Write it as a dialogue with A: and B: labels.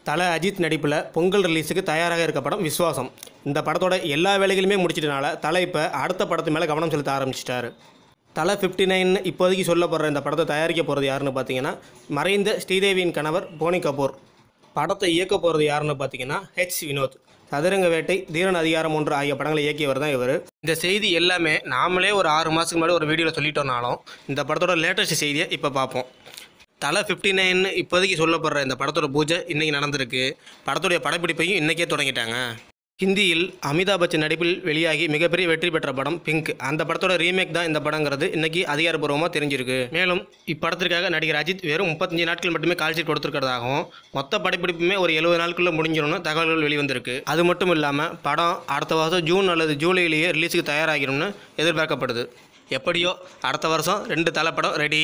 A: தல அஜித் நடிப்பில் பொங்கல் ரிலீஸுக்கு தயாராக இருக்க படம் விஸ்வாசம். இந்த படத்தோட எல்லா வேலைகளுமே முடிச்சிட்டனால தலை இப்போ அடுத்த படத்து மேலே கவனம் செலுத்த ஆரம்பிச்சிட்டாரு. தலை 59 இப்போதைக்கு சொல்லப்படுற இந்த படத்தை தயாரிக்க போகிறது யாருன்னு பார்த்தீங்கன்னா, மறைந்த ஸ்ரீதேவியின் கணவர் போனி கபூர். படத்தை இயக்க போகிறது யாருன்னு பார்த்தீங்கன்னா வினோத். சதுரங்க வேட்டை, தீரன் அதிகாரம் 1 ஆகிய படங்களை இயக்கியவர் தான் இவர். இந்த செய்தி எல்லாமே நாமளே ஒரு 6 மாதத்துக்கு முன்னாடி ஒரு வீடியோவில் சொல்லிட்டோம்னாலும் இந்த படத்தோட லேட்டஸ்ட் செய்தியை இப்போ பார்ப்போம். தலை 59 இப்போதைக்கு சொல்லப்படுற இந்த படத்தோட பூஜை இன்றைக்கி நடந்திருக்கு. படத்துடைய படப்பிடிப்பையும் இன்றைக்கே தொடங்கிட்டாங்க. ஹிந்தியில் அமிதாப் பச்சன் நடிப்பில் வெளியாகி மிகப்பெரிய வெற்றி பெற்ற படம் பிங்க். அந்த படத்தோட ரீமேக் தான் இந்த படங்கிறது இன்றைக்கி அதிகாரப்பூர்வமாக தெரிஞ்சிருக்கு. மேலும் இப்படத்திற்காக நடிகர் அஜித் வெறும் 35 நாட்கள் மட்டுமே கால்ஷீட் கொடுத்துருக்கிறதாகவும், மொத்த படப்பிடிப்புமே ஒரு 70 நாட்களுக்குள்ளே முடிஞ்சிடும்னு தகவல்கள் வெளிவந்திருக்கு. அது மட்டும் இல்லாமல் படம் அடுத்த வருஷம் ஜூன் அல்லது ஜூலையிலேயே ரிலீஸுக்கு தயாராகிடும்னு எதிர்பார்க்கப்படுது. எப்படியோ அடுத்த வருஷம் 2 தலை படம் ரெடி.